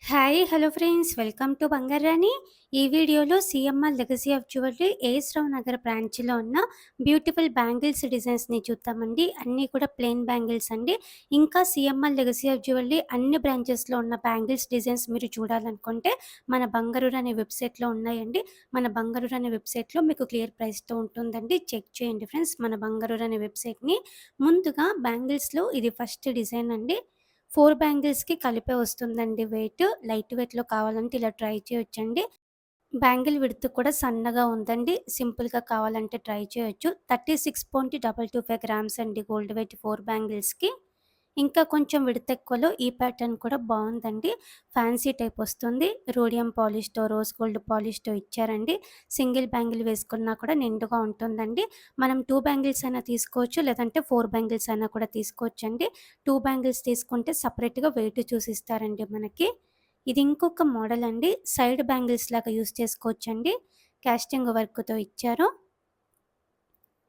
Hi! Hello friends. Welcome to Bangarani. ఈ వీడియోలో CMR legacy of jewellery AS Rao Nagar బ్రాంచ్‌లో ఉన్న బ్యూటిఫుల్ బ్యాంగిల్స్ డిజైన్స్‌ని చూద్దామండి. అన్నీ కూడా ప్లెయిన్ బ్యాంగిల్స్ అండి. ఇంకా సీఎంఆర్ లెగసీ ఆఫ్ జ్యువెలరీ అన్ని బ్రాంచెస్‌లో ఉన్న బ్యాంగిల్స్ డిజైన్స్ మీరు చూడాలనుకుంటే మన బంగారూరు అనే వెబ్‌సైట్‌లో ఉన్నాయండి. మన బంగారూరు అనే వెబ్‌సైట్‌లో మీకు క్లియర్ ప్రైస్‌తో ఉంటుందండి. చెక్ చేయండి ఫ్రెండ్స్ మన బంగారూరు అనే వెబ్‌సైట్‌ని. ముందుగా బ్యాంగిల్స్‌లో ఇది ఫస్ట్ డిజైన్ అండి. 4 బ్యాంగిల్స్‌కి కలిపే వస్తుందండి వెయిట్. లైట్ వెయిట్‌లో కావాలంటే ఇలా ట్రై చేయొచ్చండి. బ్యాంగిల్ విడ్త్ కూడా సన్నగా ఉందండి. సింపుల్‌గా కావాలంటే ట్రై చేయొచ్చు. 36.225 గ్రామ్స్ అండి గోల్డ్ వెయిట్ 4 బ్యాంగిల్స్‌కి. ఇంకా కొంచెం విడ్త్ ఎక్కువలో ఈ ప్యాటర్న్ కూడా బావుందండి. ఫ్యాన్సీ టైప్ వస్తుంది. రోడియం పాలిష్‌తో, రోజ్ గోల్డ్ పాలిష్‌తో ఇచ్చారండి. సింగిల్ బ్యాంగిల్ వేసుకున్నా కూడా నిండుగా ఉంటుందండి. మనం 2 బ్యాంగిల్స్ అయినా తీసుకోవచ్చు. లేదంటే 4 బ్యాంగిల్స్ అయినా కూడా తీసుకోవచ్చండి. 2 బ్యాంగిల్స్ తీసుకుంటే సెపరేట్‌గా వెయిట్ చూసిస్తారండి మనకి. ఇది ఇంకొక మోడల్ అండి. సైడ్ బ్యాంగిల్స్ లాగా యూజ్ చేసుకోవచ్చండి. కాస్టింగ్ వర్క్‌తో ఇచ్చారు.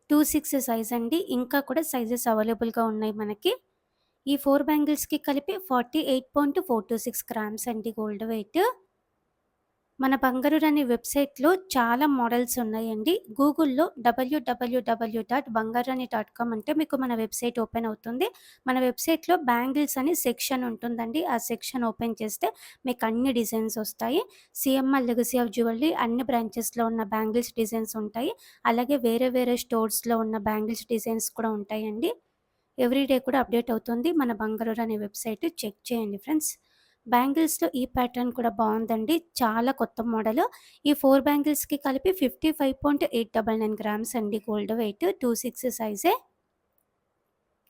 26 సైజ్ అండి. ఇంకా కూడా సైజెస్ అవైలబుల్‌గా ఉన్నాయి మనకి. ఈ 4 బ్యాంగిల్స్‌కి కలిపి 48.426 గ్రామ్స్ అండి గోల్డ్ వెయిట్. మన బంగారు అనే వెబ్‌సైట్‌లో చాలా మోడల్స్ ఉన్నాయండి. గూగుల్‌లో www.bangarani.com అంటే మీకు మన వెబ్‌సైట్ ఓపెన్ అవుతుంది. మన వెబ్‌సైట్‌లో బ్యాంగిల్స్ అని సెక్షన్ ఉంటుందండి. ఆ సెక్షన్ ఓపెన్ చేస్తే మీకు అన్ని డిజైన్స్ వస్తాయి. సీఎంఆర్ లెగసీ ఆఫ్ జ్యువెలరీ అన్ని బ్రాంచెస్‌లో ఉన్న బ్యాంగిల్స్ డిజైన్స్ ఉంటాయి. అలాగే వేరే వేరే స్టోర్స్‌లో ఉన్న బ్యాంగిల్స్ డిజైన్స్ కూడా ఉంటాయండి. ఎవ్రీడే కూడా అప్డేట్ అవుతుంది. మన బంగారు అనే వెబ్‌సైట్ చెక్ చేయండి ఫ్రెండ్స్. బ్యాంగిల్స్‌లో ఈ ప్యాటర్న్ కూడా బావుందండి. చాలా కొత్త మోడలు. ఈ 4 బ్యాంగిల్స్‌కి కలిపి 55.899 గ్రామ్స్ అండి గోల్డ్ వెయిట్. 26 సైజే.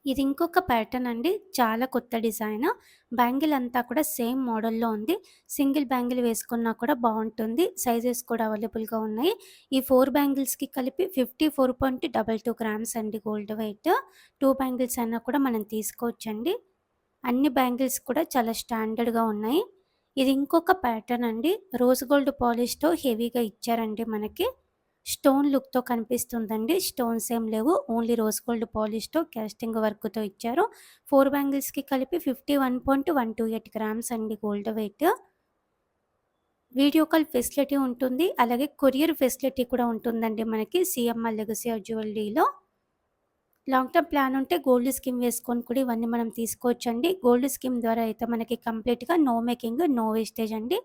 ఇది ఇంకొక ప్యాటర్న్ అండి. చాలా కొత్త డిజైన్. బ్యాంగిల్ అంతా కూడా సేమ్ మోడల్‌లో ఉంది. సింగిల్ బ్యాంగిల్ వేసుకున్నా కూడా బావుంటుంది. సైజెస్ కూడా అవైలబుల్‌గా ఉన్నాయి. ఈ 4 బ్యాంగిల్స్‌కి కలిపి 54.22 గ్రామ్స్ అండి గోల్డ్ వెయిట్. 2 బ్యాంగిల్స్ అయినా కూడా మనం తీసుకోవచ్చండి. అన్ని బ్యాంగిల్స్ కూడా చాలా స్టాండర్డ్‌గా ఉన్నాయి. ఇది ఇంకొక ప్యాటర్న్ అండి. రోజ్ గోల్డ్ పాలిష్‌తో హెవీగా ఇచ్చారండి మనకి. స్టోన్ లుక్‌తో కనిపిస్తుందండి. స్టోన్స్ ఏం లేవు. ఓన్లీ రోజ్ గోల్డ్ పాలిష్‌తో కాస్టింగ్ వర్క్‌తో ఇచ్చారు. 4 బ్యాంగిల్స్‌కి కలిపి 51.128 గ్రామ్స్ అండి gold weight. Video call facility ఉంటుంది. అలాగే కొరియర్ ఫెసిలిటీ కూడా ఉంటుందండి మనకి సీఎంఆర్ లెగసీ ఆఫ్ జ్యువెలరీలో. లాంగ్ టర్మ్ ప్లాన్ ఉంటే గోల్డ్ స్కీమ్ వేసుకొని కూడా ఇవన్నీ మనం తీసుకోవచ్చండి. గోల్డ్ స్కీమ్ ద్వారా అయితే మనకి కంప్లీట్‌గా నో మేకింగ్, నో వేస్టేజ్ అండి.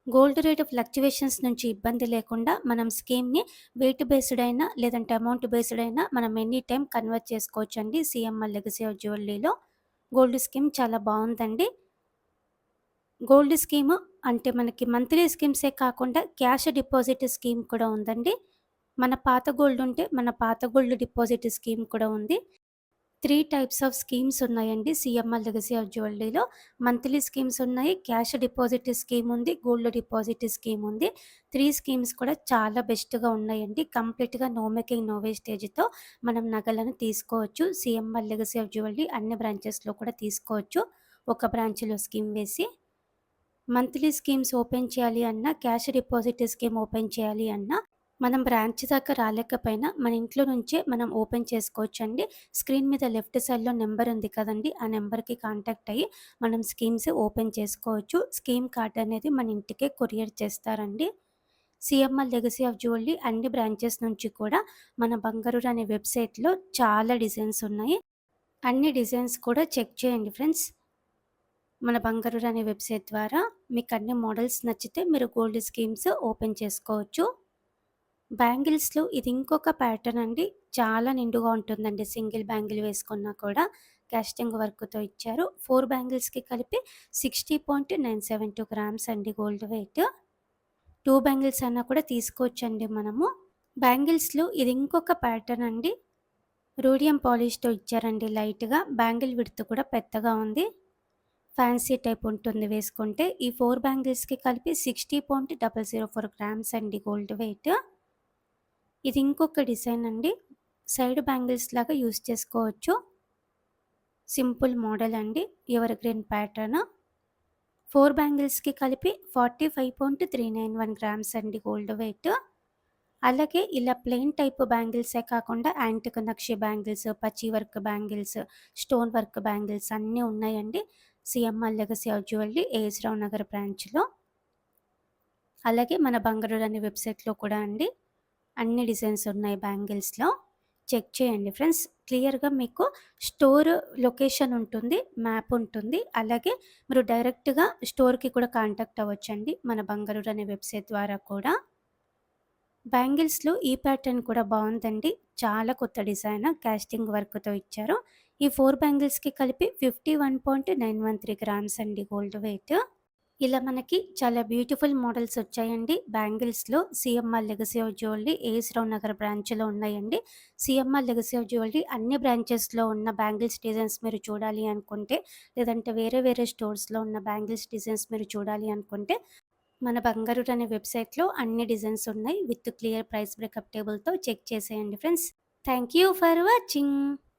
గోల్డ్ రేట్ ఫ్లక్చుయేషన్స్ నుంచి ఇబ్బంది లేకుండా మనం స్కీమ్‌ని వెయిట్ బేస్డ్ అయినా లేదంటే అమౌంట్ బేస్డ్ అయినా మనం ఎనీ టైమ్ కన్వర్ట్ చేసుకోవచ్చండి. సీఎంఆర్ లెగసీ ఆఫ్ జ్యువెలరీలో గోల్డ్ స్కీమ్ చాలా బావుందండి. గోల్డ్ స్కీము అంటే మనకి మంత్లీ స్కీమ్సే కాకుండా క్యాష్ డిపాజిట్ స్కీమ్ కూడా ఉందండి. మన పాత గోల్డ్ ఉంటే మన పాత గోల్డ్ డిపాజిట్ స్కీమ్ కూడా ఉంది. 3 టైప్స్ ఆఫ్ స్కీమ్స్ ఉన్నాయండి సీఎంఆర్ లెగసీ ఆఫ్ జ్యువెలరీలో. మంత్లీ స్కీమ్స్ ఉన్నాయి, క్యాష్ డిపాజిట్ స్కీమ్ ఉంది, గోల్డ్ డిపాజిట్ స్కీమ్ ఉంది. 3 స్కీమ్స్ కూడా చాలా బెస్ట్‌గా ఉన్నాయండి. కంప్లీట్‌గా నో మేకింగ్, నో వేస్టేజ్‌తో మనం నగలను తీసుకోవచ్చు. సీఎంఆర్ లెగసీ ఆఫ్ జ్యువెలరీ అన్ని బ్రాంచెస్‌లో కూడా తీసుకోవచ్చు. ఒక బ్రాంచ్‌లో స్కీమ్ వేసి. మంత్లీ స్కీమ్స్ ఓపెన్ చేయాలి అన్నా, క్యాష్ డిపాజిట్ స్కీమ్ ఓపెన్ చేయాలి అన్నా, మనం బ్రాంచ్ దాకా రాలేకపోయినా మన ఇంట్లో నుంచే మనం ఓపెన్ చేసుకోవచ్చండి. స్క్రీన్ మీద లెఫ్ట్ సైడ్‌లో నెంబర్ ఉంది కదండీ! ఆ నెంబర్‌కి కాంటాక్ట్ అయ్యి మనం స్కీమ్స్ ఓపెన్ చేసుకోవచ్చు. స్కీమ్ కార్డ్ అనేది మన ఇంటికే కొరియర్ చేస్తారండి. సీఎంఆర్ లెగసీ ఆఫ్ జ్యువెలరీ అన్ని బ్రాంచెస్ నుంచి కూడా మన బంగారు అనే వెబ్‌సైట్‌లో చాలా డిజైన్స్ ఉన్నాయి. అన్ని డిజైన్స్ కూడా చెక్ చేయండి ఫ్రెండ్స్. మన బంగారు అనే వెబ్‌సైట్ ద్వారా మీకు అన్ని మోడల్స్ నచ్చితే మీరు గోల్డ్ స్కీమ్స్ ఓపెన్ చేసుకోవచ్చు. బ్యాంగిల్స్‌లో ఇది ఇంకొక ప్యాటర్న్ అండి. చాలా నిండుగా ఉంటుందండి. సింగిల్ బ్యాంగిల్ వేసుకున్నా కూడా కాస్టింగ్ వర్క్‌తో ఇచ్చారు. 4 బ్యాంగిల్స్‌కి కలిపి 60.972 గ్రామ్స్ అండి గోల్డ్ వెయిట్. 2 బ్యాంగిల్స్ అన్నా కూడా తీసుకోవచ్చండి మనము. బ్యాంగిల్స్‌లో ఇది ఇంకొక ప్యాటర్న్ అండి. రోడియం పాలిష్‌తో ఇచ్చారండి లైట్‌గా. బ్యాంగిల్ విడ్త్ కూడా పెద్దగా ఉంది. ఫ్యాన్సీ టైప్ ఉంటుంది వేసుకుంటే. ఈ 4 బ్యాంగిల్స్‌కి కలిపి 60.004 గ్రామ్స్ అండి గోల్డ్ వెయిట్. ఇది ఇంకొక డిజైన్ అండి. సైడ్ బ్యాంగిల్స్ లాగా యూజ్ చేసుకోవచ్చు. సింపుల్ మోడల్ అండి. Ever green pattern. 4 బ్యాంగిల్స్‌కి కలిపి 45.391 గ్రామ్స్ అండి గోల్డ్ వెయిట్. అలాగే ఇలా ప్లెయిన్ టైప్ బ్యాంగిల్సే కాకుండా యాంటిక్ నక్షి బ్యాంగిల్స్, పచ్చి work bangles, stone work bangles అన్నీ ఉన్నాయండి. CMR legacy of jewellery AS Rao Nagar బ్రాంచ్‌లో. అలాగే మన బంగారు రాణి వెబ్‌సైట్‌లో కూడా అండి అన్ని డిజైన్స్ ఉన్నాయి బ్యాంగిల్స్‌లో. చెక్ చేయండి ఫ్రెండ్స్. క్లియర్‌గా మీకు స్టోర్ లొకేషన్ ఉంటుంది, మ్యాప్ ఉంటుంది. అలాగే మీరు డైరెక్ట్‌గా స్టోర్‌కి కూడా కాంటాక్ట్ అవ్వచ్చండి మన బంగారు రాణి వెబ్‌సైట్ ద్వారా కూడా. బ్యాంగిల్స్‌లో ఈ ప్యాటర్న్ కూడా బావుందండి. చాలా కొత్త డిజైన్ కాస్టింగ్ వర్క్‌తో ఇచ్చారు. ఈ 4 బ్యాంగిల్స్‌కి కలిపి 51.913 గ్రామ్స్ అండి గోల్డ్ వెయిట్. ఇలా మనకి చాలా బ్యూటిఫుల్ మోడల్స్ వచ్చాయండి. బ్యాంగిల్స్‌లో CMR legacy of jewellery AS Rao Nagar బ్రాంచ్‌లో ఉన్నాయండి. సీఎంఆర్ లెగసీ ఆఫ్ జ్యువెలరీ అన్ని బ్రాంచెస్‌లో ఉన్న బ్యాంగిల్స్ డిజైన్స్ మీరు చూడాలి అనుకుంటే, లేదంటే వేరే వేరే స్టోర్స్‌లో ఉన్న బ్యాంగిల్స్ డిజైన్స్ మీరు చూడాలి అనుకుంటే, మన బంగారు అనే వెబ్‌సైట్‌లో అన్ని డిజైన్స్ ఉన్నాయి. విత్ క్లియర్ ప్రైస్ బ్రేకప్ టేబుల్‌తో చెక్ చేసేయండి friends. Thank you for watching.